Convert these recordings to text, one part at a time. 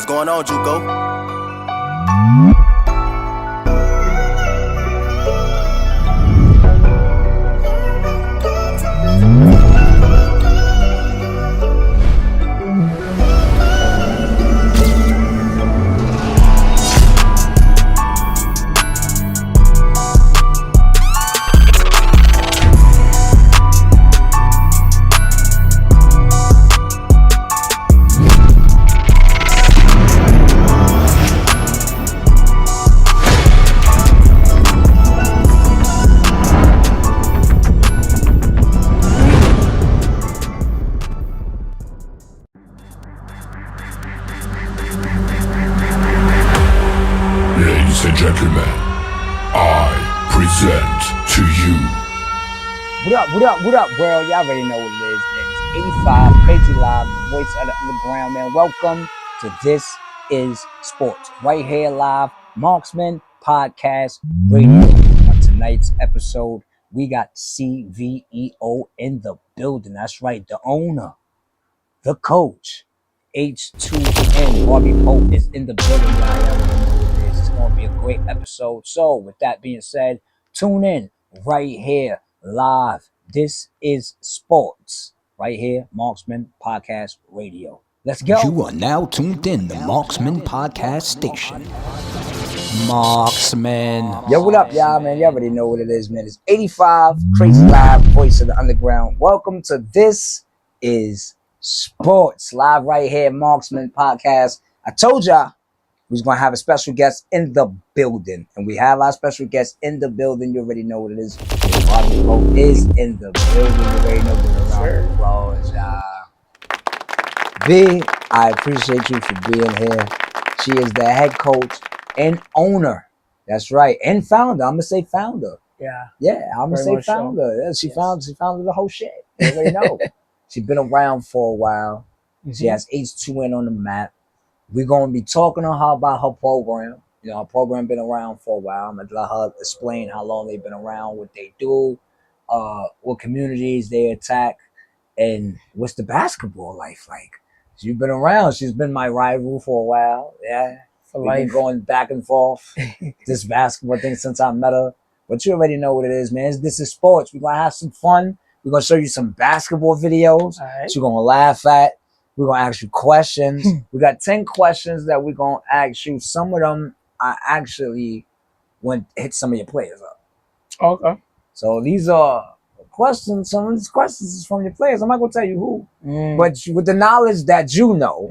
What's going on, Juco? Ladies and gentlemen, I present to you. What up, world? Y'all already know what it is, man. It's 85, Crazy Live, the voice of the underground, man. Welcome to This Is Sports. Right here live, Marksman Podcast Radio. On tonight's episode, we got CVEO in the building. That's right, the owner, the coach, H2N. Barbie Pope is in the building, y'all. It's going to be a great episode. So, with that being said, tune in right here live. This is Sports. Right here, Marksman Podcast Radio. Let's go. You are now tuned in the Marksman Podcast Station. Marksman. Yo, what up, y'all, man? Y'all already know what it is, man. It's 85, Crazy Live, voice of the underground. Welcome to This Is Sports. Live right here, Marksman Podcast. I told y'all we was going to have a special guest in the building. And we have our special guest in the building. You already know what it is. Barbie Pope is in the building. You already know what it is. Applause, y'all. B, I appreciate you for being here. She is the head coach and owner. That's right. And founder. I'm going to say founder. Yeah. Yeah, I'm going to say founder. So. She founded the whole shit. You already know. She's been around for a while. Mm-hmm. She has H2N on the map. We're going to be talking to her about her program. You know, her program been around for a while. I'm going to let her explain how long they've been around, what they do, what communities they attack, and what's the basketball life like. She's been around. She's been my rival for a while. Yeah. We've been going back and forth this basketball thing since I met her. But you already know what it is, man. This is sports. We're going to have some fun. We're going to show you some basketball videos. Right. You're going to laugh at. We're going to ask you questions. We got 10 questions that we're going to ask you. Some of them I actually went hit some of your players up. Okay. So these are questions. Some of these questions is from your players. I'm not going to tell you who. But with the knowledge that you know,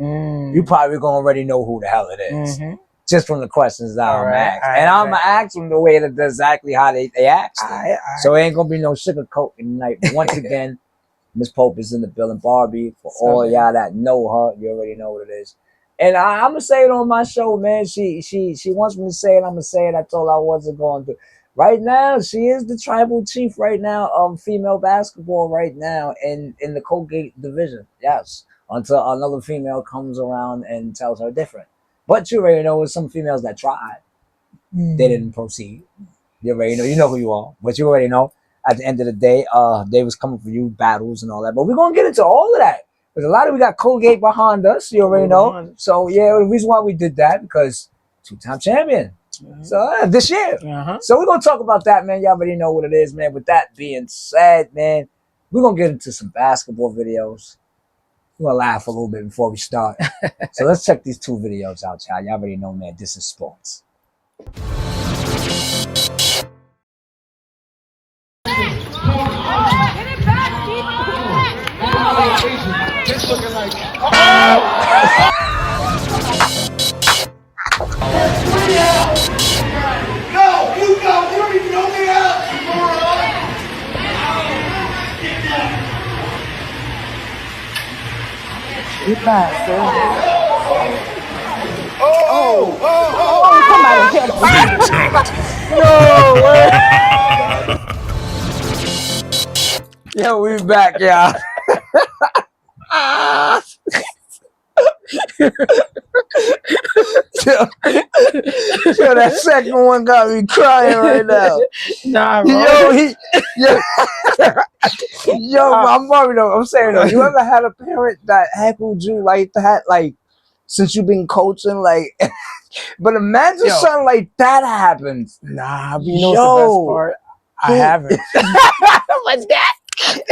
you probably going to already know who the hell it is. Mm-hmm. Just from the questions that I'm asking. And I'm going to ask them the way that exactly how they asked them. So it ain't going to be no sugarcoating tonight. But once again, Miss Pope is in the building. Barbie, for all y'all that know her, you already know what it is. And I'm going to say it on my show, man. She wants me to say it. I'm going to say it. I told her I wasn't going to. Right now, she is the tribal chief right now of female basketball right now in the Colgate division. Yes. Until another female comes around and tells her different. But you already know some females that tried. They didn't proceed. You already know. You know who you are. But you already know. At the end of the day, they was coming for you, battles and all that. But we're going to get into all of that. Because a lot of we got Colgate behind us, you already know. So, yeah, the reason why we did that, because two-time champion. So, this year. So, we're going to talk about that, man. Y'all already know what it is, man. With that being said, man, we're going to get into some basketball videos. We're going to laugh a little bit before we start. So, let's check these two videos out, y'all. Y'all already know, man, this is sports. It's looking like No, you go. You don't even know me out. You fast, sir. Somebody Yo, we back, y'all. Yo, that second one got me crying right now. Nah, bro. Yo, I'm saying though, you ever had a parent that heckled you like that? Like, since you've been coaching? Like, but imagine something like that happens. Nah, but you know what's the best part? I haven't. What's that?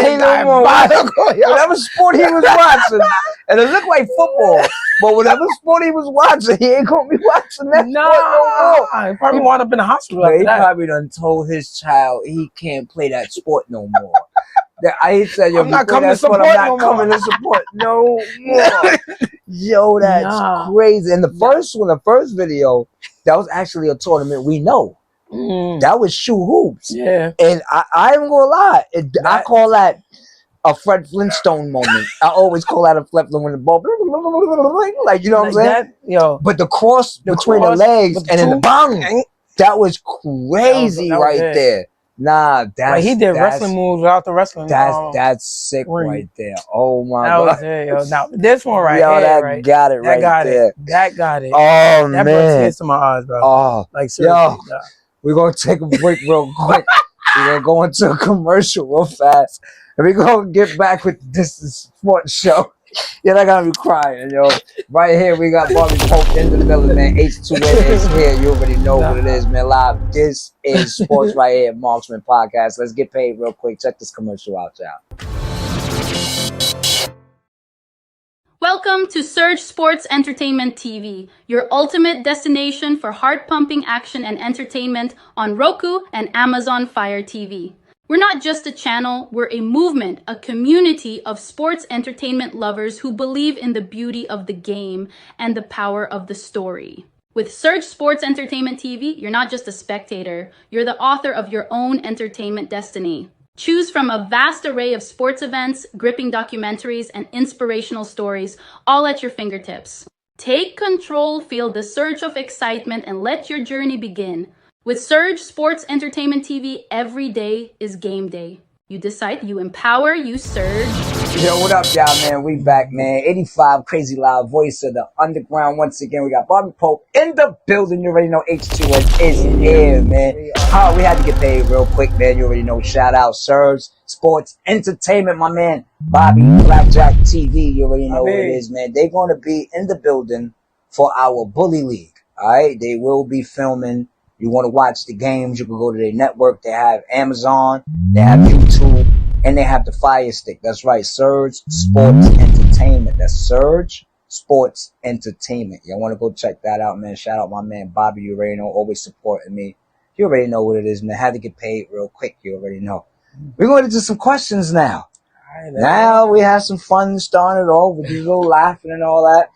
Ain't no more. Whatever sport he was watching, and it looked like football, but whatever sport he was watching, he ain't gonna be watching that sport no more. He probably wound up in the hospital. He probably done told his child he can't play that sport no more. I said, I'm not coming to support. I'm not coming to support no more. Yo, that's crazy. And the first video, that was actually a tournament we know. That was shoe hoops. Yeah. And I ain't gonna lie. I call that a Fred Flintstone moment. I always call that a Fred Flintstone when the ball, like, you know what I'm saying? But the cross between the legs and then the bang, that was crazy there. Nah, that's like he did wrestling moves without the wrestling. That's sick right there. Oh my God. was it, yo. Now this one right here, that right? got it that right got there. It. That got it. Oh that man, brought tears to my eyes, bro. Oh, like seriously. Yo, we're gonna take a break real quick. We're gonna go into a commercial real fast, and we're gonna get back with this sports show. Yeah, I gotta be crying, yo. Right here, we got Barbie Pope in the building, man. H2N is here. You already know what it is, man. Live. This is sports right here, Marksman Podcast. Let's get paid real quick. Check this commercial out, y'all. Welcome to Surge Sports Entertainment TV, your ultimate destination for heart-pumping action and entertainment on Roku and Amazon Fire TV. We're not just a channel, we're a movement, a community of sports entertainment lovers who believe in the beauty of the game and the power of the story. With Surge Sports Entertainment TV, you're not just a spectator, you're the author of your own entertainment destiny. Choose from a vast array of sports events, gripping documentaries, and inspirational stories, all at your fingertips. Take control, feel the surge of excitement, and let your journey begin. With Surge Sports Entertainment TV, every day is game day. You decide, you empower, you surge. Yo, what up, y'all, man? We back, man. 85 Crazy Loud, voice of the underground. Once again, we got Barbie Pope in the building. You already know H2N is here, man. We had to get paid real quick, man. You already know. Shout out Surge Sports Entertainment, my man. Bobby Blackjack TV. You already know what it is, man. They're going to be in the building for our Bully League. All right? They will be filming. You want to watch the games, you can go to their network. They have Amazon, they have YouTube, and they have the Fire Stick. That's right, Surge Sports Entertainment. That's Surge Sports Entertainment. Y'all want to go check that out, man. Shout out my man Bobby. You already know, always supporting me. You already know what it is, man. Had to get paid real quick. You already know. We're going to do some questions now. Now we have some fun starting it off with you little laughing and all that.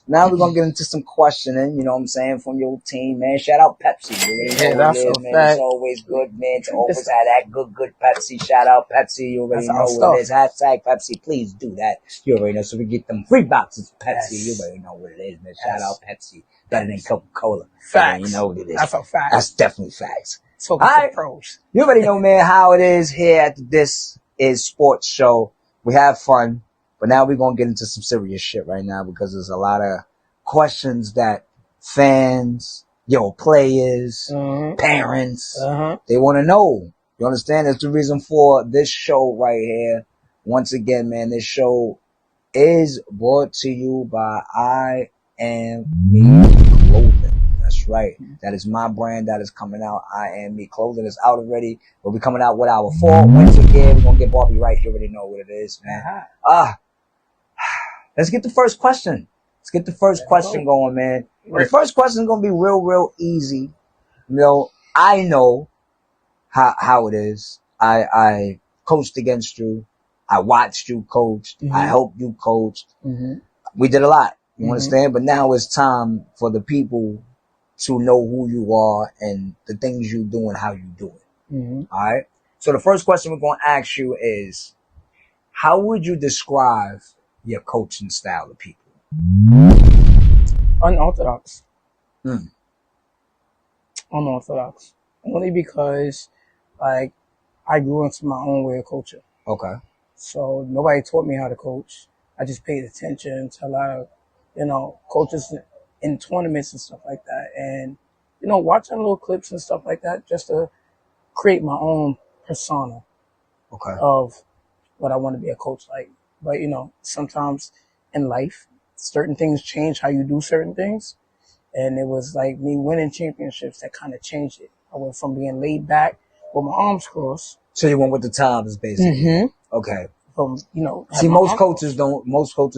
Now we're going to get into some questioning, you know what I'm saying, from your team, man. Shout out Pepsi. You already know what it is, man. Fact. It's always good, man, to always have that good Pepsi. Shout out Pepsi. You already know what it is. Hashtag Pepsi. Please do that. You already know. So we get them free boxes of Pepsi. Yes. You already know what it is, man. Shout out Pepsi. Better than Coca-Cola. Facts. You know what it is. That's a fact. That's definitely facts. All right. Pros. You already know, man, how it is here at the This Is Sports Show. We have fun, but now we're going to get into some serious shit right now because there's a lot of questions that fans, players, parents, they want to know. You understand? That's the reason for this show right here. Once again, man, this show is brought to you by I Am Me Clothing. That's right. That is my brand that is coming out. I Am Me Clothing is out already. We'll be coming out with our fall winter gear. We're going to get Barbie right. You already know what it is, man. Let's get the first question. Let's get the first question going, man. The first question is going to be real easy. You know, I know how it is. I coached against you. I watched you coach. I helped you coach. We did a lot. You understand? But now it's time for the people to know who you are and the things you do and how you do it. All right? So the first question we're going to ask you is, how would you describe your coaching style to people? Unorthodox. Unorthodox. Only because, like, I grew into my own way of coaching. Okay. So nobody taught me how to coach. I just paid attention to a lot of, coaches in tournaments and stuff like that. And, watching little clips and stuff like that just to create my own persona of what I want to be a coach like. But, sometimes in life, certain things change how you do certain things. And it was like me winning championships that kind of changed it. I went from being laid back with my arms crossed. So you went with the times, basically. Mm-hmm. Okay. From, you know, see, most coaches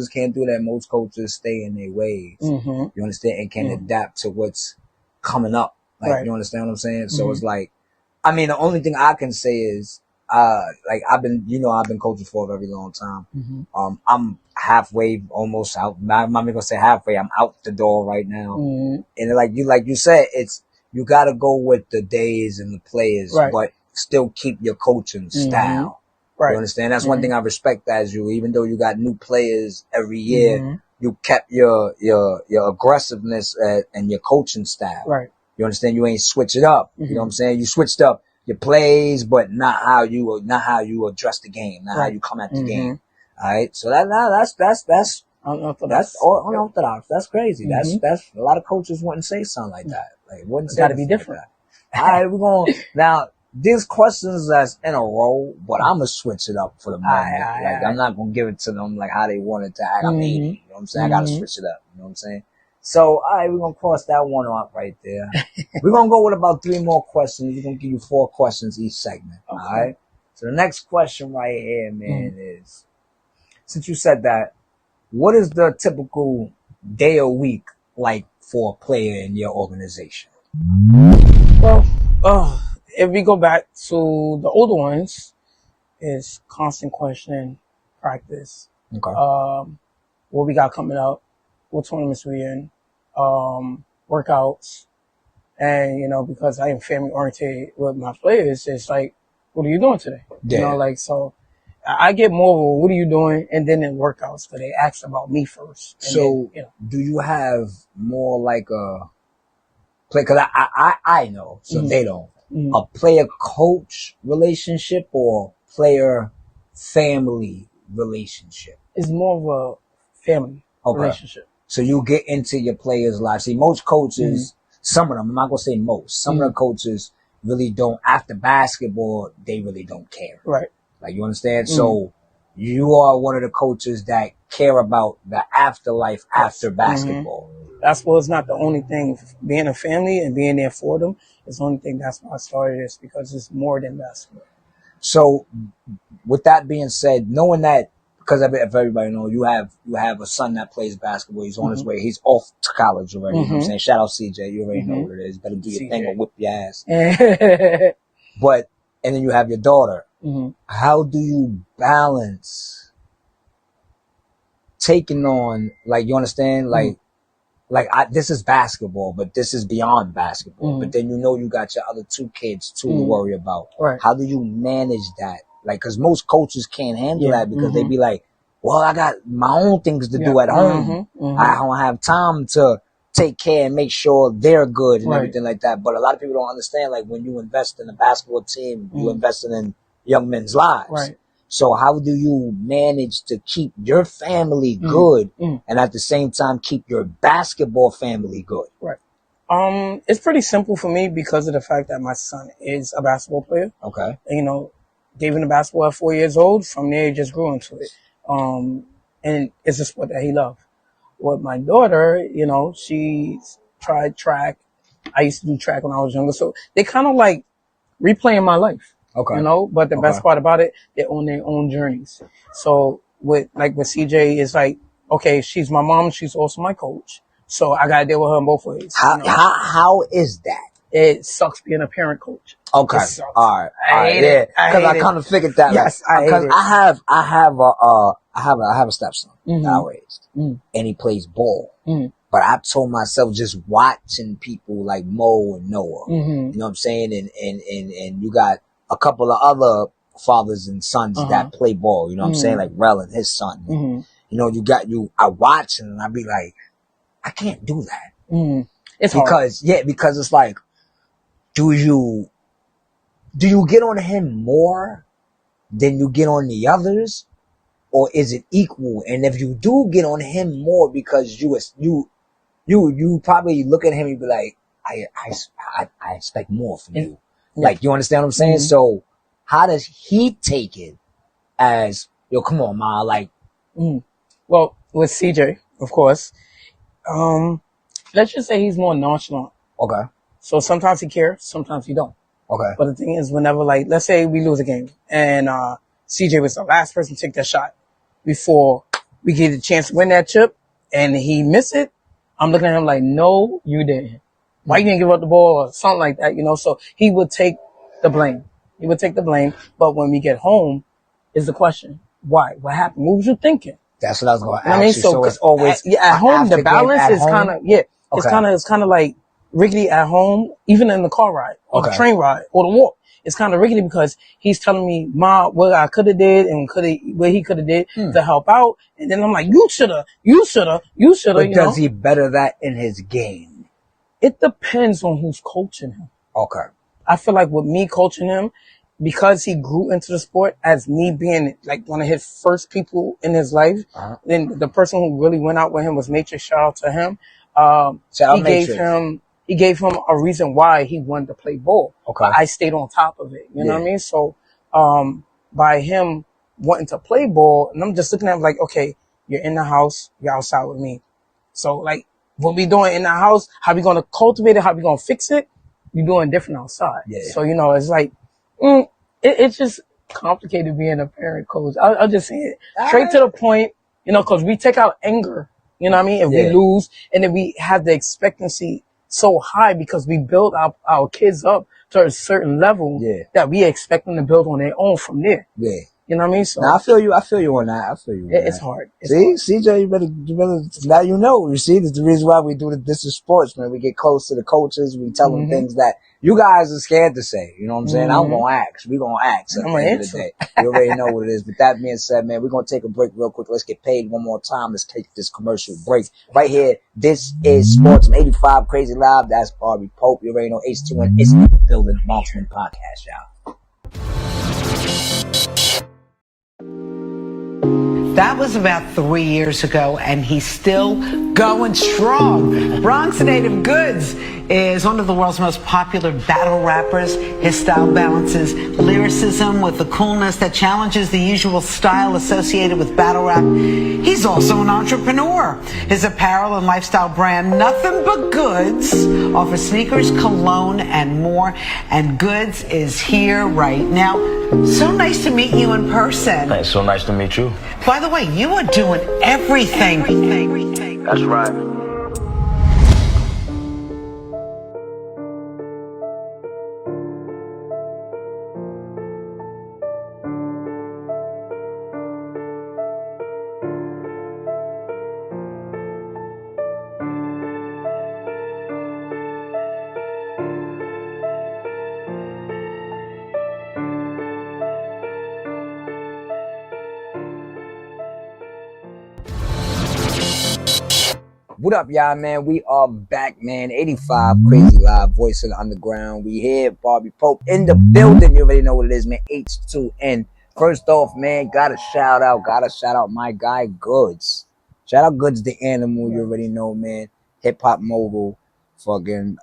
can't do that. Most coaches stay in their ways. Mm-hmm. You understand? And can adapt to what's coming up. Like, you understand what I'm saying? So it's like, I mean, the only thing I can say is, like I've been coaching for a very long time. I'm halfway, almost out. I'm not even gonna say halfway. I'm out the door right now. And like you said, you gotta go with the days and the players, but still keep your coaching style. You understand? That's one thing I respect as you, even though you got new players every year, you kept your aggressiveness and your coaching style. Right. You understand? You ain't switch it up. You know what I'm saying? You switched up your plays, but not how you address the game, not how you come at the game. All right. So that's unorthodox. That's crazy. That's a lot of coaches wouldn't say something like that. Like, wouldn't say gotta be different. Like all right, we're going now. These questions that's in a row, but I'm gonna switch it up for the moment. I'm not gonna give it to them like how they want it to act. I'm 80. You know what I'm saying? I gotta switch it up. You know what I'm saying? So, all right, we're gonna cross that one off right there. We're gonna go with about 3 more questions. We're gonna give you 4 questions each segment. Okay. All right. So the next question right here, man, is since you said that, what is the typical day or week like for a player in your organization? Well, if we go back to the older ones, it's constant questioning, practice. Okay. What we got coming up, what tournaments we in, workouts. And, you know, because I am family oriented with my players, it's like, what are you doing today? Yeah. You know, like, so I get more of a, what are you doing? And then in workouts, because they ask about me first. And so then, you know. Do you have more like a play? Cause I know, so they don't. A player-coach relationship or player-family relationship? It's more of a family relationship. So you get into your players' lives. See, most coaches, some of them, I'm not going to say most, some of the coaches really don't, after basketball, they really don't care. Right. Like, you understand? So you are one of the coaches that care about the afterlife after basketball. That's why it's not the only thing. Being a family and being there for them is the only thing. That's why I started this, because it's more than basketball. So, with that being said, knowing that, because if everybody knows, you have a son that plays basketball. He's on his way. He's off to college already. You know what I'm saying? Shout out CJ. You already know what it is. Better do your thing or whip your ass. But, and then you have your daughter. How do you balance taking on, like, you understand? Like, this is basketball, but this is beyond basketball. But then you got your other 2 kids too to worry about. Right. How do you manage that? Like, cause most coaches can't handle that because they be like, well, I got my own things to do at home. I don't have time to take care and make sure they're good and everything like that. But a lot of people don't understand, like, when you invest in a basketball team, you investing in young men's lives. Right. So how do you manage to keep your family good and at the same time keep your basketball family good? Right. It's pretty simple for me because of the fact that my son is a basketball player. Okay. And, you know, gave him the basketball at 4 years old. From there, he just grew into it. And it's a sport that he loved. With my daughter, you know, she tried track. I used to do track when I was younger. So they kind of like replaying my life. Okay. You know, but the best part about it, they're on their own journeys. So with CJ, it's like, okay, she's my mom. She's also my coach. So I got to deal with her in both ways. How is that? It sucks being a parent coach. Okay. All right. Yeah. Because I kind of figured that. Yes, because I have a stepson that I raised, and he plays ball. But I told myself, just watching people like Mo and Noah, you know what I'm saying, and you got a couple of other fathers and sons that play ball. You know what I'm saying, like Rel and his son. You know, I watch and I be like, I can't do that. It's because hard. Because it's like, do you get on him more than you get on the others, or is it equal? And if you do get on him more because you probably look at him and be like, I expect more from you. Like, you understand what I'm saying? So how does he take it as, yo, come on, ma, like, well, with CJ, of course. Let's just say he's more nonchalant. Okay. So sometimes he cares, sometimes he don't. Okay. But the thing is, whenever, like, let's say we lose a game and CJ was the last person to take that shot before we get the chance to win that chip and he missed it, I'm looking at him like, no, you didn't. Why you didn't give up the ball or something like that, you know? So he would take the blame. He would take the blame. But when we get home is the question, why? What happened? What was you thinking? That's what I was going to You know ask what I mean? you. So it's always at home, the balance is kind of, yeah, Okay. it's kind of like rickety at home, even in the car ride or the train ride or the walk. It's kind of rickety because he's telling me, Ma, what I could have did and what he could have did to help out. And then I'm like, you shoulda. But does he better that in his game? It depends on who's coaching him. Okay. I feel like with me coaching him, because he grew into the sport as me being like one of his first people in his life, then the person who really went out with him was Matrix. Shout out to him. He gave him a reason why he wanted to play ball. Okay. But I stayed on top of it. You know what I mean? So, by him wanting to play ball, and I'm just looking at him like, okay, you're in the house, you're outside with me. So like, what we doing in the house, how we going to cultivate it, how we going to fix it, we doing different outside. Yeah. So, you know, it's like, it's just complicated being a parent coach. I'll just say it straight to the point, you know, cause we take out anger, you know what I mean? If we lose, and then we have the expectancy so high because we build our kids up to a certain level that we expect them to build on their own from there. Yeah. You know what I mean? So now, I feel you on that. It's hard. CJ, you better, now you know. You see, that's the reason why we do this is sports, man. We get close to the coaches. We tell them things that you guys are scared to say. You know what I'm saying? I'm going to ask. We're going to ask at the end of the day. You already know what it is. With that being said, man, we're going to take a break real quick. Let's get paid one more time. Let's take this commercial break. Right here, this is Sports from 85 Crazy Live. That's Barbie Pope. You already know H2N. It's in the building. Marksman Podcast, y'all. That was about 3 years ago, and he's still going strong. Bronx native Goods is one of the world's most popular battle rappers. His style balances lyricism with the coolness that challenges the usual style associated with battle rap. He's also an entrepreneur. His apparel and lifestyle brand, Nothing But Goods, offers sneakers, cologne, and more. And Goods is here right now. So nice to meet you in person. Thanks. So nice to meet you. By the way, you are doing everything. That's right. What up, y'all, man? We are back, man. 85 Crazy Live, Voice of the Underground. We here, Barbie Pope in the building. You already know what it is, man. H2N. First off, man, gotta shout out my guy, Goods. Shout out Goods the Animal. You already know, man. Hip-hop mogul, fucking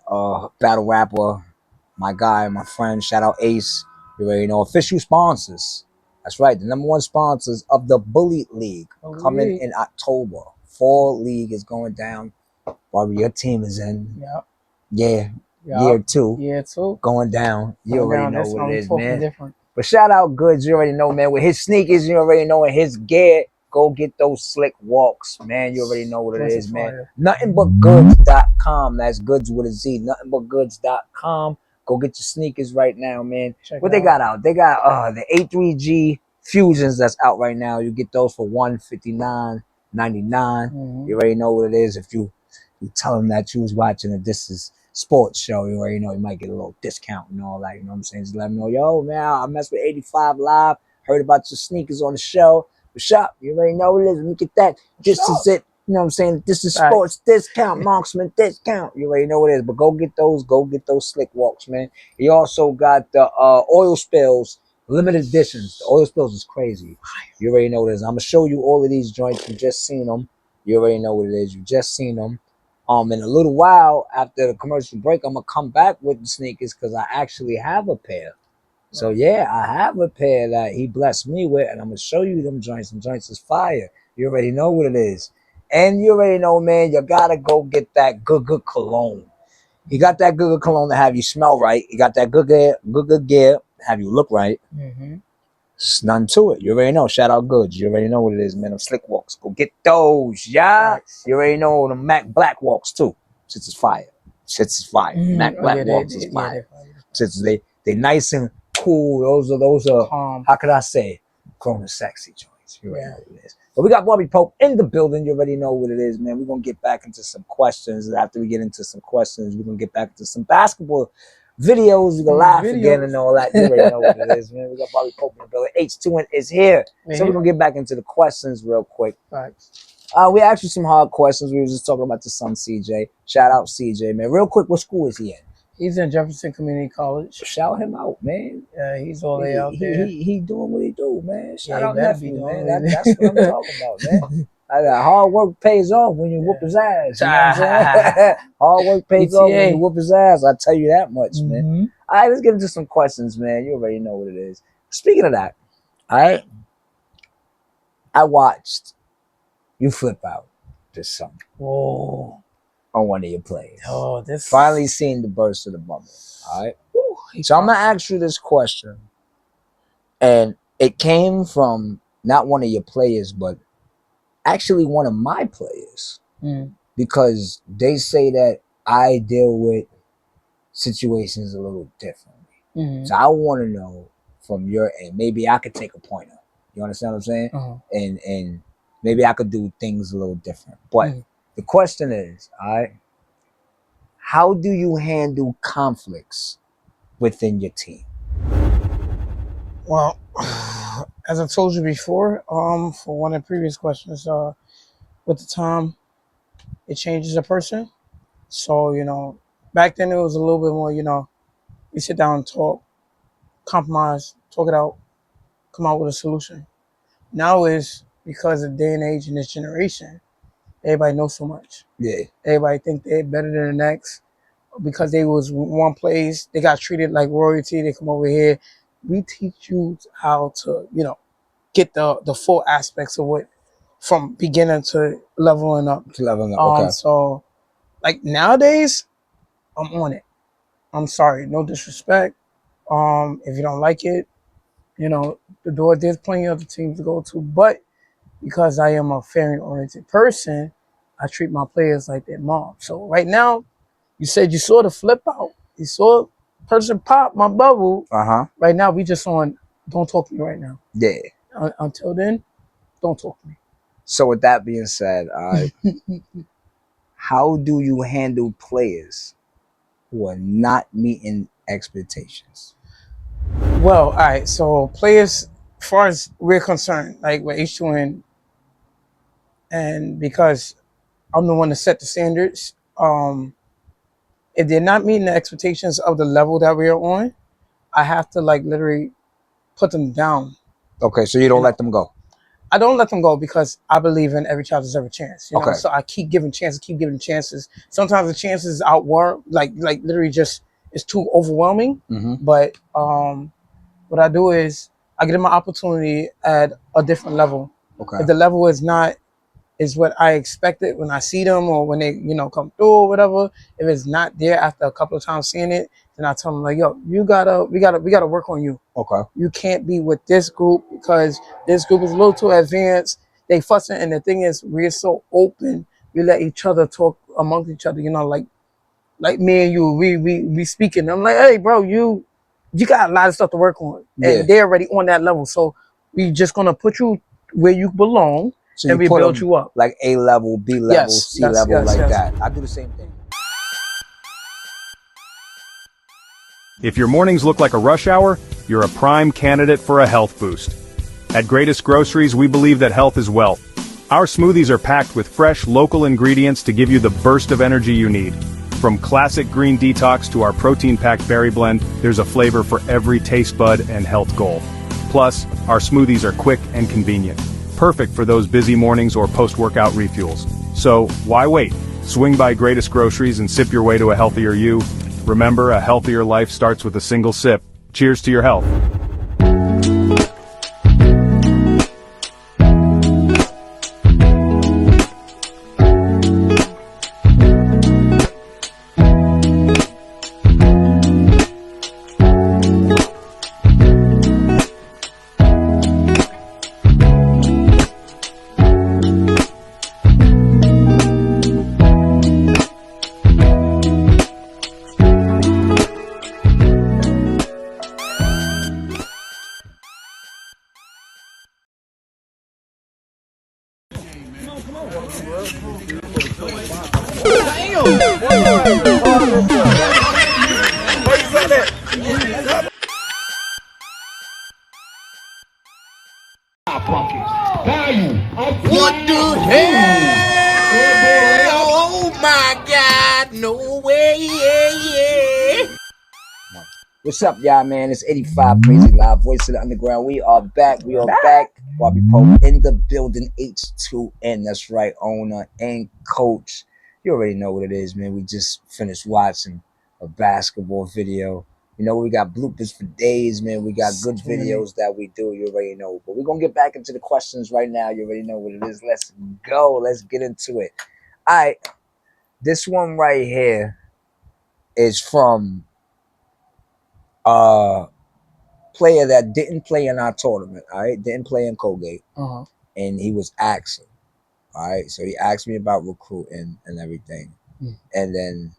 battle rapper. My guy, my friend. Shout out Ace. You already know. Official sponsors. That's right. The number one sponsors of the Bully League coming in October. Fall league is going down. Barbie, your team is in. Year two. Going down. You already know what it is, man. Different. But shout out Goods. You already know, man. With his sneakers, you already know, and his gear, go get those slick walks, man. You already know what it is, man. Nothingbutgoods.com. That's goods with a Z. Nothingbutgoods.com. Go get your sneakers right now, man. What they got out? They got the A3G Fusions that's out right now. You get those for $159.99. You already know what it is. If you tell them that you was watching a This Is Sports show, you already know you might get a little discount and all that. You know what I'm saying? Just let them know, yo, man, I mess with 85 Live. Heard about your sneakers on the show. The shop, you already know what it is. Let me get that. This is it. You know what I'm saying? This is Sports discount, Marksman discount. You already know what it is. But go get those slick walks, man. He also got the oil spills. Limited editions. The oil spills is crazy. You already know what it is. I'm going to show you all of these joints. You just seen them. You already know what it is. You just seen them. In a little while, after the commercial break, I'm going to come back with the sneakers because I actually have a pair. So, yeah, I have a pair that he blessed me with, and I'm going to show you them joints. Them joints is fire. You already know what it is. And you already know, man, you gotta go get that good cologne. You got that good cologne to have you smell right. You got that good gear to have you look right. It's nothing to it. You already know. Shout out Goods. You already know what it is, man. Them slick walks. Go get those, yeah. Nice. You already know the Mac Black walks too. Shits is fire. Mac Black walks is fire. Shits they nice and cool. Those are how could I say? Grown and sexy joints. You already know what it is. But we got Barbie Pope in the building. You already know what it is, man. We're gonna get back into some questions. After we get into some questions, we're gonna get back into some basketball videos. We can laugh again and all that. You already know what it is, man. We got Barbie Pope in the building. H2N is here. So we're gonna get back into the questions real quick. Right. We asked you some hard questions. We were just talking about the son CJ. Shout out CJ, man. Real quick, what school is he in? He's in Jefferson Community College. Shout him out, man. Yeah, he's all the way out there. He doing what he do, man. Shout out nephew, man. That's what I'm talking about, man. Hard work pays off when you whoop his ass. You know what I'm saying? Hard work pays off when you whoop his ass. I tell you that much, man. All right, let's get into some questions, man. You already know what it is. Speaking of that, all right, I watched you flip out this summer. Whoa. On one of your plays. Oh, this finally seen the burst of the bubble. All right. So I'm gonna ask you this question, and it came from not one of your players, but actually one of my players, because they say that I deal with situations a little differently. So I want to know from your end. Maybe I could take a pointer. You understand what I'm saying? And maybe I could do things a little different. But the question is, all right, how do you handle conflicts within your team? Well, as I told you before, for one of the previous questions, with the time, it changes a person. So, you know, back then it was a little bit more, you know, we sit down and talk, compromise, talk it out, come out with a solution. Now is because of day and age in this generation, everybody knows so much. Yeah. Everybody think they're better than the next because they was one place. They got treated like royalty. They come over here. We teach you how to, you know, get the full aspects of what from beginning to leveling up. Okay. So, like nowadays, I'm on it. I'm sorry, no disrespect. If you don't like it, you know, there's plenty of other teams to go to, but because I am a fair-oriented person, I treat my players like their mom. So right now, you said you saw the flip out. You saw person pop my bubble. Right now, we just on, don't talk to me right now. Yeah. Until then, don't talk to me. So with that being said, how do you handle players who are not meeting expectations? Well, all right. So players, as far as we're concerned, like with H2N, and because I'm the one to set the standards, if they're not meeting the expectations of the level that we are on, I have to like literally put them down. Okay, so you don't let them go. I don't let them go because I believe in every child deserves a chance. You know? So I keep giving chances, Sometimes the chances outweigh, like literally just it's too overwhelming. But what I do is I give them an opportunity at a different level. If the level is what I expected when I see them or when they, you know, come through or whatever. If it's not there after a couple of times seeing it, then I tell them like, yo, we gotta work on you. You can't be with this group because this group is a little too advanced. They fussing, and the thing is, we're so open. We let each other talk amongst each other. You know, like me and you, we speaking. I'm like, hey, bro, you got a lot of stuff to work on, and they're already on that level. So we just gonna put you where you belong. So and we build you up. Like A level, B level, C level, that. I do the same thing. If your mornings look like a rush hour, you're a prime candidate for a health boost. At Greatest Groceries, we believe that health is wealth. Our smoothies are packed with fresh, local ingredients to give you the burst of energy you need. From classic green detox to our protein-packed berry blend, there's a flavor for every taste bud and health goal. Plus, our smoothies are quick and convenient. Perfect for those busy mornings or post-workout refuels. So, why wait? Swing by Greatest Groceries and sip your way to a healthier you. Remember, a healthier life starts with a single sip. Cheers to your health. What the hell? Oh my God! No way! What's up, y'all, man? It's 85 Crazy Live, Voice of the Underground. We are back. Barbie Pope in the building, H2N. That's right, owner and coach. You already know what it is, man. We just finished watching a basketball video. You know, we got bloopers for days, man. We got good videos that we do. You already know. But we're going to get back into the questions right now. You already know what it is. Let's go. Let's get into it. All right. This one right here is from player that didn't play in our tournament, all right, didn't play in Colgate, and he was asking, all right, so he asked me about recruiting and everything, and then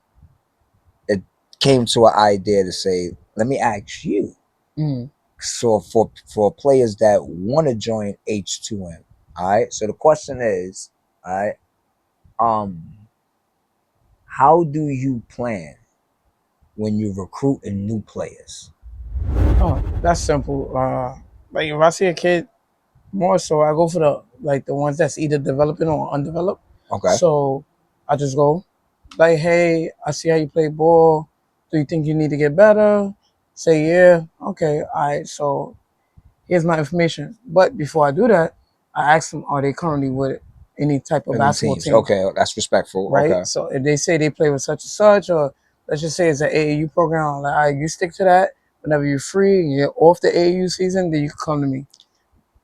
it came to an idea to say, let me ask you, so for players that want to join H2M, all right, so the question is, all right, how do you plan when you're recruiting new players? Oh, that's simple. Like if I see a kid, more so I go for the ones that's either developing or undeveloped. Okay. So I just go like, hey, I see how you play ball. Do you think you need to get better? Say yeah. Okay. All right. So here's my information. But before I do that, I ask them, are they currently with any type of basketball team? Okay, that's respectful. Right. Okay. So if they say they play with such and such, or let's just say it's an AAU program, I'm like, all right, you stick to that. Whenever you're free and you're off the AAU season, then you can come to me.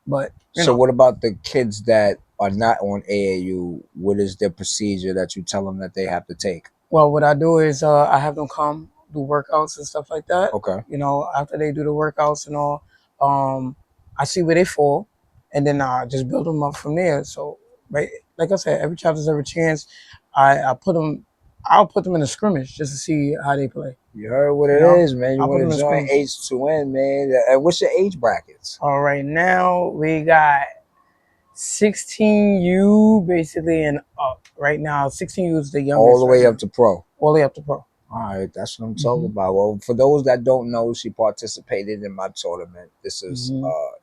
But so what about the kids that are not on AAU? What is their procedure that you tell them that they have to take? Well, what I do is I have them come do workouts and stuff like that. Okay. You know, after they do the workouts and all, I see where they fall, and then I just build them up from there. So, right, like I said, every child deserves a chance. I'll put them in a scrimmage just to see how they play. You heard what it is, man. You want to join H2N, man. And what's your age brackets? All right, now we got 16U basically and up. Right now, 16U is the youngest. All the way up to pro. All the way up to pro. All right, that's what I'm talking about. Well, for those that don't know, she participated in my tournament. This is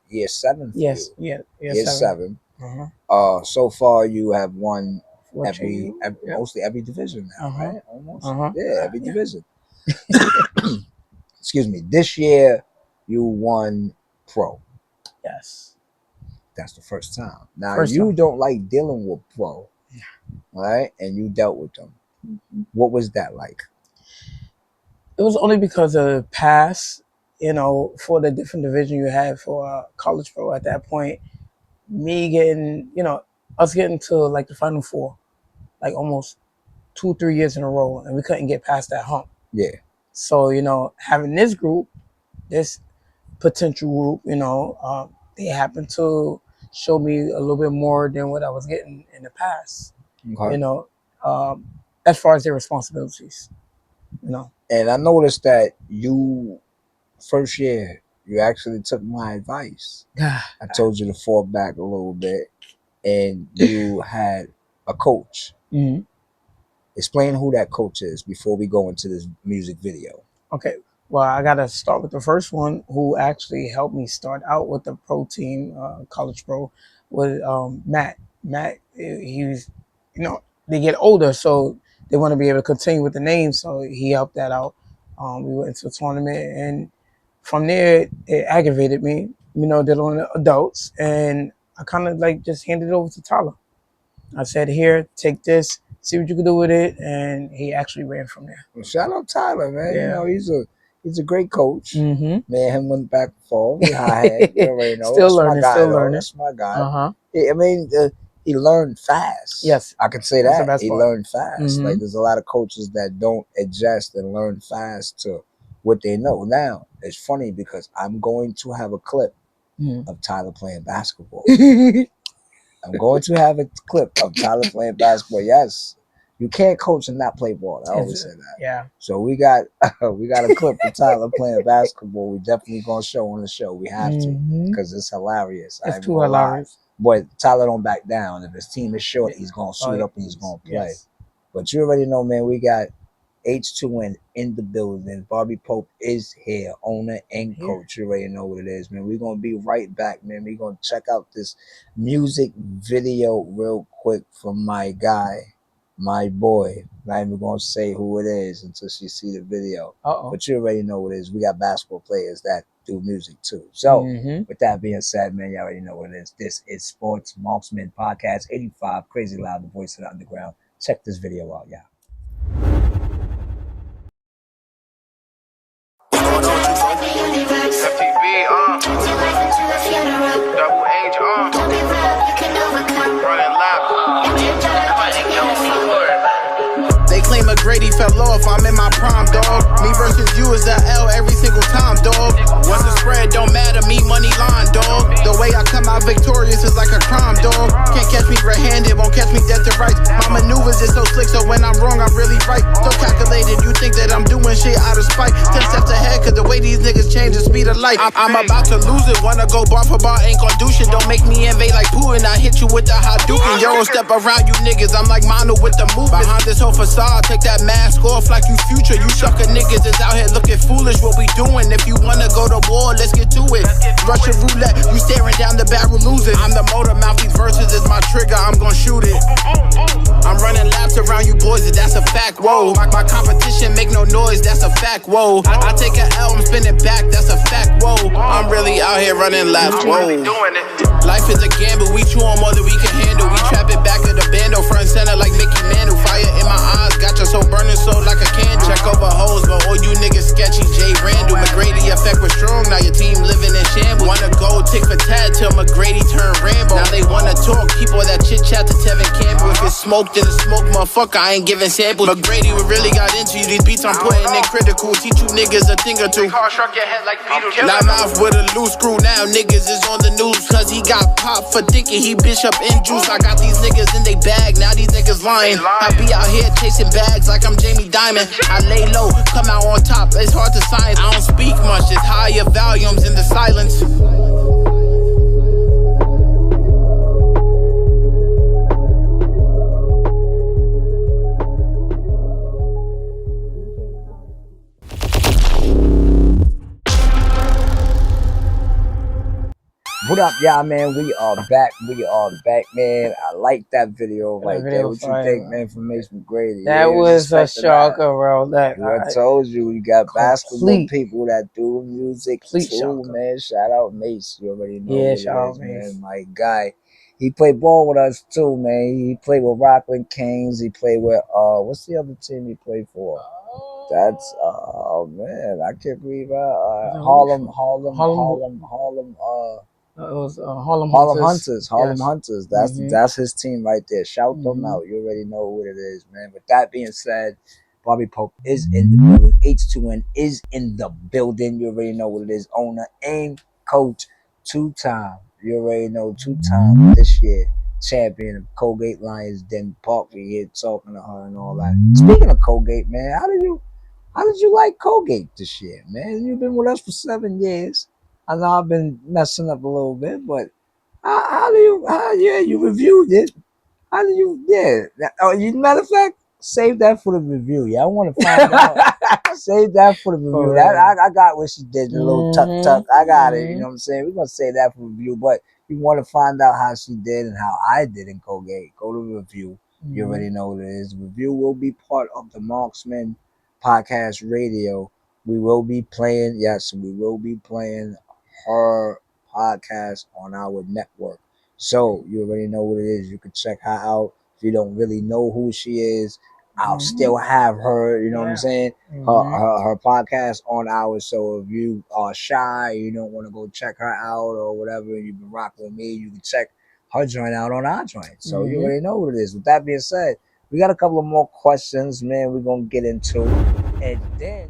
year 7 for you. Year 7. So far you have won mostly every division now, right? Almost. Yeah, every division. Excuse me. This year you won pro. Yes. That's the first time. Now you don't like dealing with pro, right? And you dealt with them. What was that like? It was only because of the past, you know, for the different division you had for college pro at that point. Me getting, you know, us getting to like the Final Four, like almost 2-3 years in a row, and we couldn't get past that hump. Yeah. So, you know, having this group, this potential group, you know, they happened to show me a little bit more than what I was getting in the past. Okay. You know, as far as their responsibilities, you know. And I noticed that you, first year, you actually took my advice. I told you to fall back a little bit, and you had a coach. Explain who that coach is before we go into this music video. Okay. Well, I got to start with the first one, who actually helped me start out with the pro team, college pro, with Matt. Matt, he was, you know, they get older, so they want to be able to continue with the name, so he helped that out. We went into the tournament, and from there, it aggravated me, you know, dealing with adults, and I kind of like just handed it over to Tyler. I said, here, take this, see what you can do with it, and he actually ran from there. Well, shout out Tyler, man. Yeah. You know, he's a great coach. Me and him went back and forth. We high you already know. Still learning. That's my guy. I mean, he learned fast. Yes, I can say that. He learned fast. Like there's a lot of coaches that don't adjust and learn fast to what they know. Now, it's funny because I'm going to have a clip of Tyler playing basketball. I'm going to have a clip of Tyler playing basketball. Yes. You can't coach and not play ball. I always say that. Yeah. So we got a clip of Tyler playing basketball. We definitely gonna show on the show. We have to because it's hilarious. It's too hilarious. But Tyler don't back down. If his team is short, he's gonna suit up and he's gonna play. Yes. But you already know, man. We got H2N in the building. Barbie Pope is here, owner and coach. You already know what it is, man. We're gonna be right back, man. We're gonna check out this music video real quick from my guy, my boy. Not even gonna say who it is until she see the video. But you already know what it is. We got basketball players that do music too. So with that being said, man, you already know what it is. This is Sports Marksman Podcast 85, Crazy Loud, the voice of the underground. Check this video out, y'all. FTV, double H, running They claim McGrady fell off, I'm in my prime, dog. Me versus you is the L every single time, dog. Once the spread don't matter, me money line, dog. The way I come out victorious is like a crime, dog. Can't catch me red-handed, won't catch me dead to rights. My maneuvers is so slick, so when I'm wrong, I'm really right. So calculated, you think that I'm doing shit out of spite. 10 steps ahead, cause the way these niggas change the speed of light. I'm about to lose it, wanna go bar for bar, ain't gon' do shit. Don't make me invade like Putin, I hit you with the Hadouken. Euro step around you niggas, I'm like Manu with the movement. Behind this whole facade, take that mask off like you future. You sucker niggas is out here looking foolish, what we doing? If you wanna go to war, let's get to it. Russian roulette, you staring down the barrel losing. I'm the motor mouth, these verses is my trigger, I'm gon' shoot it. I'm running laps around you boys, that's a fact, whoa. My competition make no noise, that's a fact, whoa. I take an L, I'm spinning back, that's a fact, whoa. I'm really out here running laps, whoa. Life is a gamble, we chew on more than we can handle. We trap it back at the bando, front and center like Mickey Mantle. Fire in my eyes, got your soul burning so like a can. Check over hoes, but all you niggas sketchy. Jay Randall, McGrady effect was strong, now your team living in shambles. Wanna go tick for tat till McGrady turn Rambo. Now they wanna talk, keep all that chit chat to Tevin Campbell. If it's smoke, then it's smoke, motherfucker, I ain't giving samples. McGrady, we really got into you, these beats I'm putting in critical. Teach you niggas a thing or two. Loud mouth with a loose screw, now niggas is on the news. Cause he got popped for thinking he bishop in juice. I got these niggas in they bag, now these niggas lying. I be out here chasing bags like I'm Jamie Dimon. I lay low, come out on top, it's hard to science. I don't speak much, it's higher volumes in the silence. What up, y'all, man? We are back, man. I like that video right there. What you think, man, from Mace McGrady? That was a shocker, bro. I told you, you got basketball people that do music too, man. Shout out Mace. You already know who shout out man. My guy. He played ball with us too, man. He played with Rockland Kings. He played with what's the other team he played for? That's man, I can't believe Harlem. It was Harlem Hunters. Hunters. That's his team right there. Shout them out. You already know what it is, man. With that being said, Barbie Pope is in the building. H2N is in the building. You already know what it is. Owner and coach, two-time. You already know, two-time this year champion of Colgate Lions Den Park. We here talking to her and all that. Speaking of Colgate, man, how did you like Colgate this year, man? You've been with us for 7 years. I know I've been messing up a little bit, but you reviewed it. How do you, matter of fact, save that for the review. Yeah, I want to find out. Save that for the review. I got what she did, the little tuck. I got it. You know what I'm saying? We're going to save that for review, but you want to find out how she did and how I did in Colgate. Go to the review. You already know what it is. The review will be part of the Marksman Podcast Radio. We will be playing her podcast on our network. So you already know what it is. You can check her out. If you don't really know who she is, I'll still have her, you know what I'm saying? Her podcast on ours. So if you are shy, you don't want to go check her out or whatever, you've been rocking with me, you can check her joint out on our joint. So you already know what it is. With that being said, we got a couple of more questions, man, we're going to get into. And then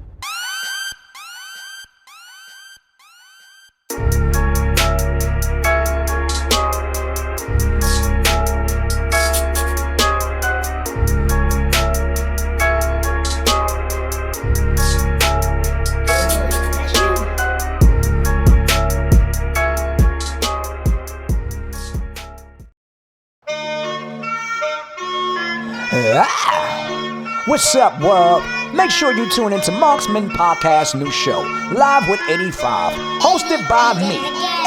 What's up, world? Make sure you tune into Marksman Podcast new show, Live with 85, hosted by me,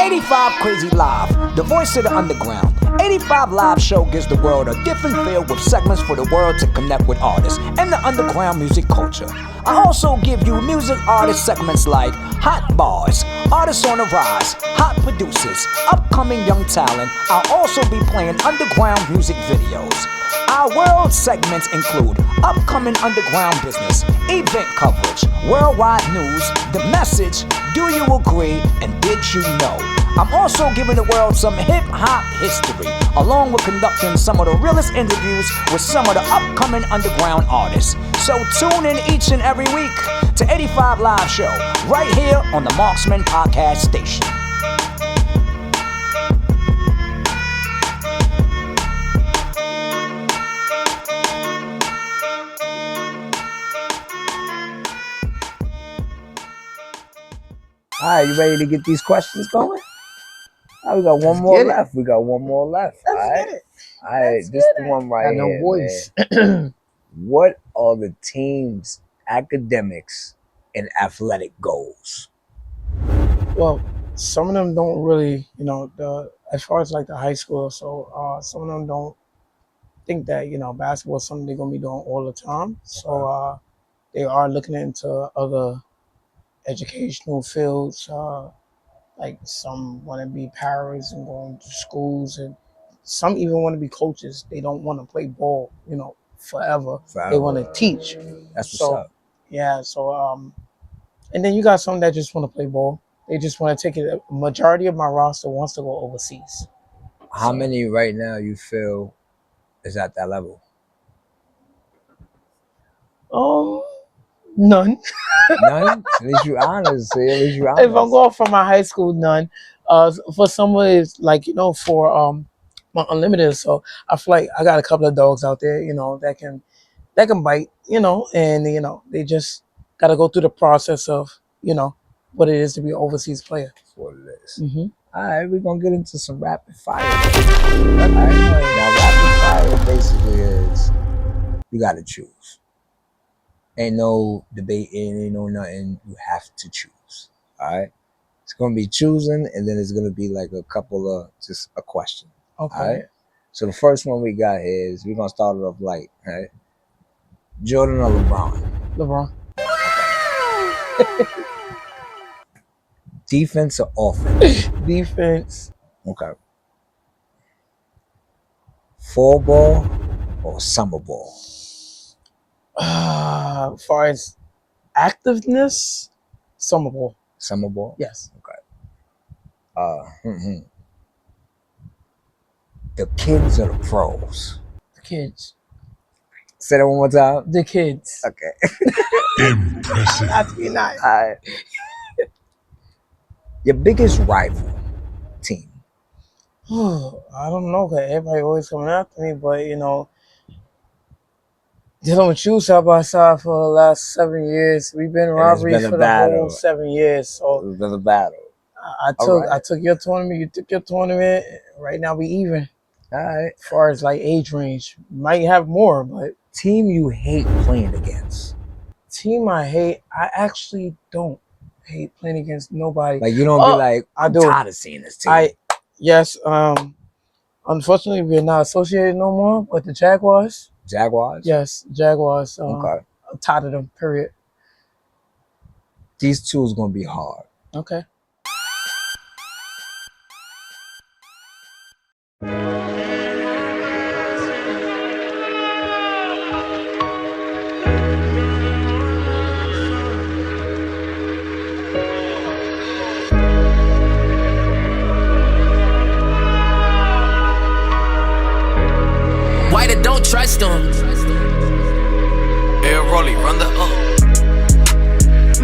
85 Crazy Live, the voice of the underground. 85 Live show gives the world a different feel with segments for the world to connect with artists and the underground music culture. I also give you music artist segments like Hot Bars, Artists on the Rise, Hot Producers, Upcoming Young Talent. I'll also be playing underground music videos. Our world segments include upcoming underground business, event coverage, worldwide news, The Message, Do You Agree, and Did You Know? I'm also giving the world some hip-hop history, along with conducting some of the realest interviews with some of the upcoming underground artists. So tune in each and every week to 85 Live Show, right here on the Marksman Podcast Station. All right, you ready to get these questions going? All right, we got one more left. We got one more left. All right. All right, this is the one right here. No voice. What are the team's academics and athletic goals? Well, some of them don't really, as far as like the high school, so some of them don't think that, basketball is something they're going to be doing all the time. So they are looking into other educational fields. Like some want to be paras and going to schools, and some even want to be coaches. They don't want to play ball, forever. They want to teach. That's what's up. Yeah, so and then you got some that just want to play ball. They just want to take it. A majority of my roster wants to go overseas. How many right now you feel is at that level? None. None? At least you honest. If I'm going from my high school, none. For someone is like, for my unlimited. So I feel like I got a couple of dogs out there, that can bite, and they just got to go through the process of, what it is to be an overseas player. That's what it is. Mm-hmm. All right, we're gonna get into some rapid fire. All right. Now, rapid fire basically is you gotta choose. Ain't no debating, ain't no nothing. You have to choose. All right. It's gonna be choosing, and then it's gonna be like a couple of just a question. Okay. All right. So the first one we got is we're gonna start it off light. All right. Jordan or LeBron? LeBron. Defense or offense? Defense. Okay. Fall ball or summer ball? As far as activeness, summer ball. Summer ball? Yes. Okay. The kids or the pros? The kids. Say that one more time. The kids. Okay. Impressive. That's be nice. All right. Your biggest rival team? I don't know, cause everybody always coming after me, but dealing with you side by side for the last 7 years. We've been in rivalry for the whole 7 years. So it's been a battle. I took your tournament, you took your tournament. Right now we even. All right. As far as like age range, might have more, but team you hate playing against? Team I hate, I actually don't hate playing against nobody. Like you don't be like, I'm tired of seeing this team. Yes. Unfortunately, we're not associated no more with the Jaguars. Jaguars? Yes, Jaguars. Okay. I'm tired of them, period. These two is going to be hard. Okay. White or don't trust them. Hey, Rolly, run the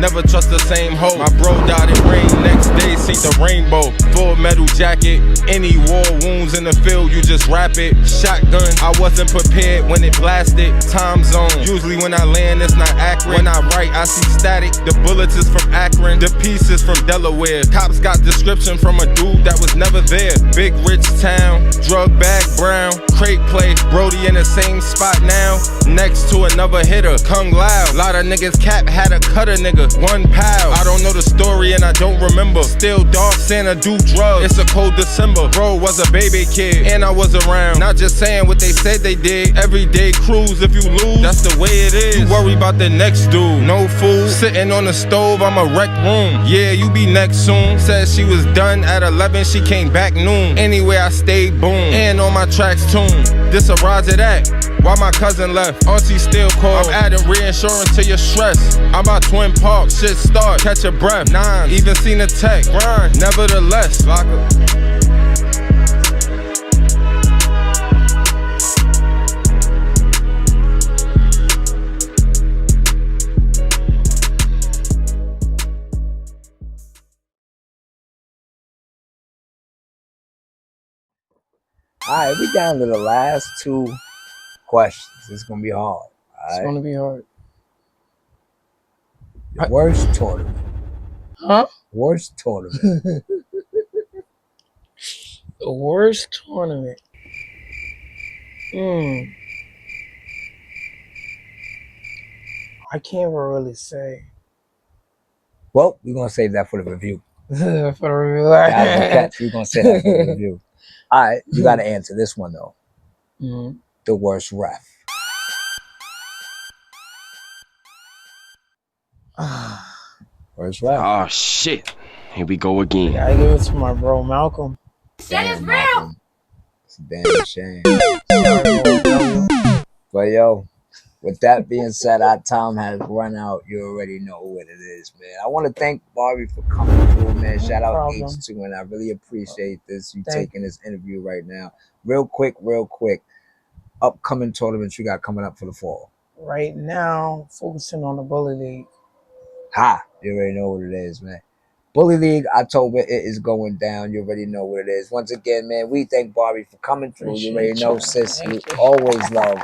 never trust the same hoe. My bro died in rain, next day see the rainbow. Full metal jacket, any war wounds in the field, you just wrap it. Shotgun, I wasn't prepared when it blasted. Time zone, usually when I land it's not accurate. When I write I see static, the bullets is from Akron, the pieces from Delaware. Cops got description from a dude that was never there. Big rich town, drug bag brown, crate play, Brody in the same spot now, next to another hitter. Kung Lao, lot of niggas cap had a cutter nigga, 1 pound. I don't know the story and I don't remember. Still dark, Santa do drugs, it's a cold December. Bro was a baby kid and I was around, not just saying what they said they did. Everyday cruise, if you lose, that's the way it is. You worry about the next dude, no food, sitting on the stove, I'm a wreck room. Yeah, you be next soon. Said she was done at 11, she came back noon. Anyway I stayed boom, and on my tracks tune. This a Roger that, while my cousin left, auntie still called. I'm adding reinsurance to your stress. I'm about Twin Park, shit start, catch a breath. 9, even seen a tech, grind, nevertheless. Lock up. All right, we down to the last 2 questions. It's gonna be hard. All right? It's gonna be hard. The worst tournament. Huh? Worst tournament. The worst tournament. I can't really say. Well, we're gonna save that for the review. For the review. We're gonna say that for the review. All right, you got to answer this one though. The worst ref. Worst ref. Oh shit! Here we go again. I give it to my bro Malcolm. Damn, Malcolm. It's a damn shame. But yo, with that being said, our time has run out. You already know what it is, man. I want to thank Barbie for coming through, man. Shout out H2, and I really appreciate this. You taking this interview right now. Real quick. Upcoming tournaments you got coming up for the fall. Right now, focusing on the Bully League. Ha! You already know what it is, man. Bully League, October, it is going down. You already know what it is. Once again, man, we thank Barbie for coming through. You already know, sis. You always love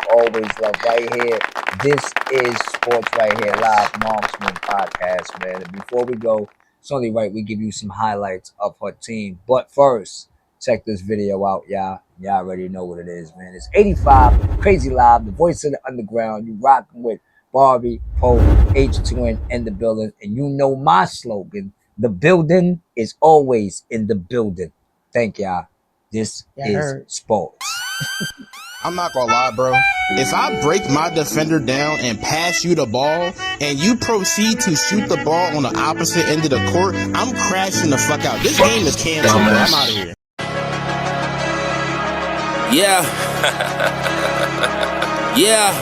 right here. This is Sports Right Here Live, Marksman Podcast, man. And before we go, it's only right we give you some highlights of her team. But first, check this video out, y'all. Y'all already know what it is, man. It's 85, Crazy Live, the voice of the underground. You rocking with Barbie, Poe, H2N in the building. And you know my slogan. The building is always in the building. Thank y'all. This is sports. I'm not gonna lie, bro. If I break my defender down and pass you the ball, and you proceed to shoot the ball on the opposite end of the court, I'm crashing the fuck out. This game is canceled, bro. I'm out of here. Yeah. Yeah.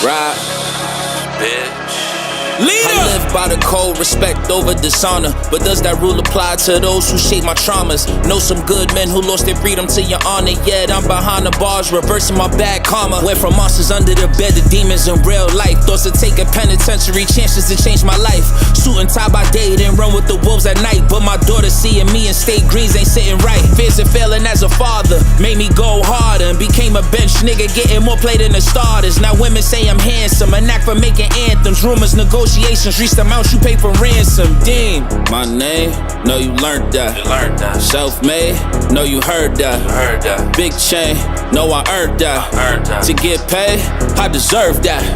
Right. Bitch. Leader. I live by the code, respect over dishonor. But does that rule apply to those who shape my traumas? Know some good men who lost their freedom to your honor. Yet I'm behind the bars, reversing my bad karma. Went from monsters under the bed to demons in real life. Thoughts to take a penitentiary, chances to change my life. Suit and tie by day, then run with the wolves at night. But my daughter seeing me in state greens ain't sitting right. Fears of failing as a father made me go harder and became a bench nigga, getting more play than the starters. Now women say I'm handsome, a knack for making anthems. Rumors, negotiations, reach the amount you pay for ransom. Dean, my name, know you learned that. Self-made, know you heard that. Big chain, know I earned that. To get paid, I deserve that.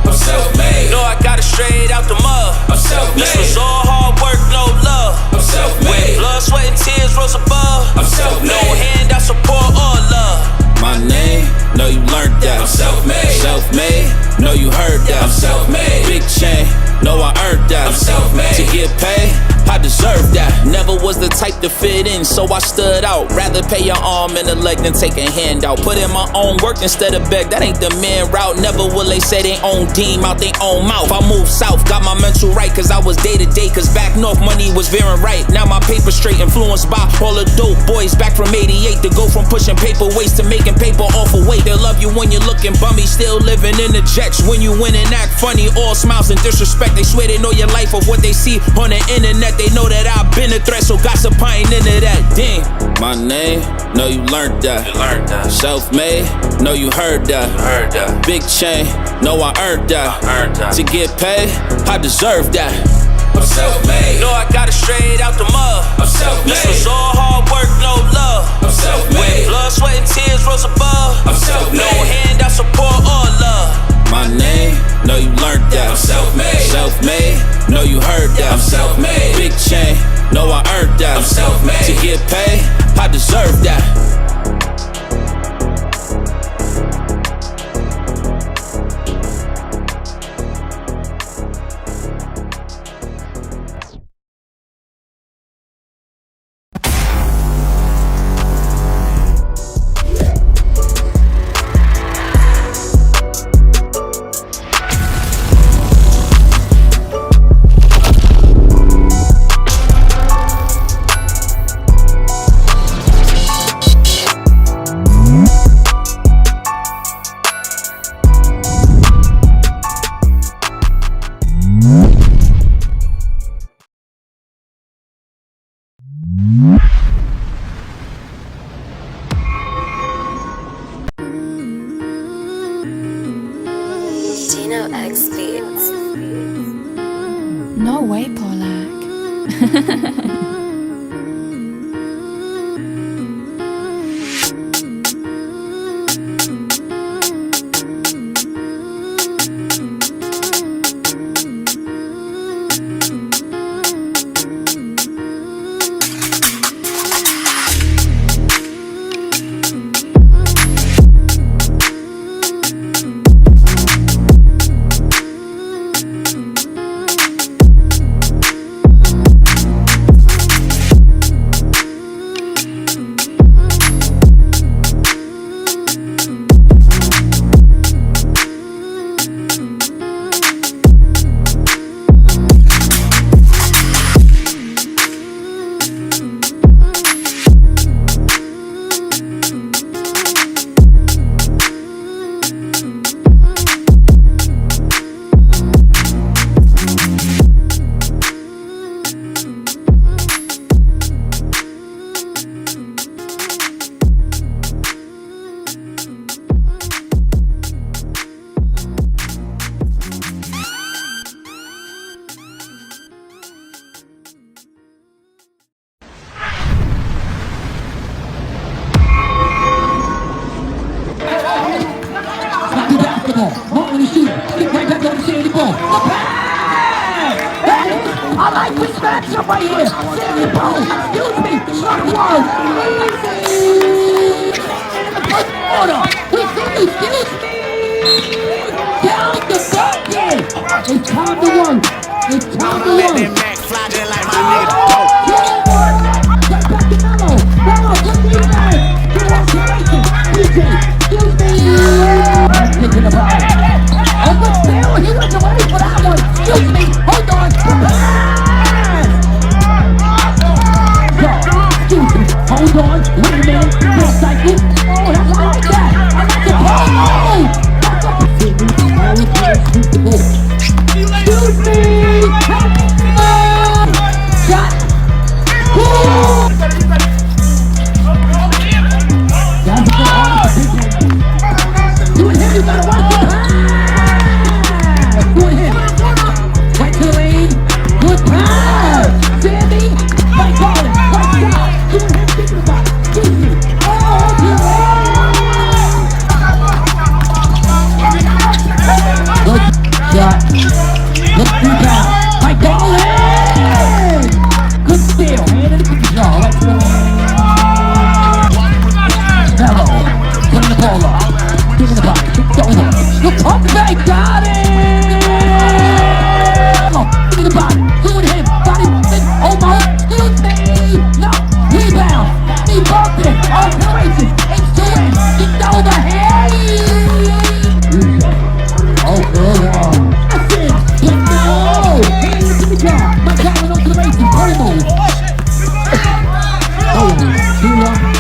I'm self-made. Know I got it straight out the mud. I'm self-made. This was all hard work, no love. I'm self-made. When blood, sweat, and tears rose above. I'm self-made. No handout, support, or love. My name, know you learned that. I'm self-made. Self-made, know you heard that. I'm self-made. Big chain, know I earned that. I'm self-made. To get paid, I deserve that. Never was the type to fit in, so I stood out. Rather pay your arm and a leg than take a handout. Put in my own work instead of beg, that ain't the man route. Never will they say they own deem out they own mouth. I moved south, got my mental right, cause I was day to day. Cause back north money was veering right. Now my paper straight, influenced by all the dope boys back from 88. To go from pushing paperweights to making paper off of weight. They'll love you when you're looking bummy, still living in the jets. When you win and act funny, all smiles and disrespect. They swear they know your life of what they see on the internet. They know that I've been a threat, so gossip I ain't into that. Damn, my name, know you learned that. Self-made, know you heard that. Big chain, know I earned that. To get paid, I deserve that. I'm self-made. Know I got it straight out the mud. I'm self-made. This was all hard work, no love. I'm self-made. When blood, sweat, and tears rose above. I'm self-made. No handout, support, or love. My name, know you learned that. I'm self-made. Self-made, know you heard that. I'm self-made. Big chain, know I earned that. I'm self-made. To get paid, I deserve that. No way, Polak. I like this matchup right here. Sammy Bone, excuse me, short word. Easy. In the first quarter, we see, excuse me. Down the bucket. It's time to work. It's time to work. Let that Mac fly there like my nigga dope. Right back to Mello. Mello, good defense. Good observation. DJ, excuse me. I'm thinking about it. Oh, but still, he wasn't ready for that one. Excuse me. Hold on. Hold on, wait a minute, full cycle. Oh, that's I like that. I like the ball. Excuse me. Shot. That's a good arm. Do it here, you gotta watch it. Do it here. Right to the lane. Good pass. Sammy. Right ball it. Right shot. Do it here, think about it. Excuse me. Kilo.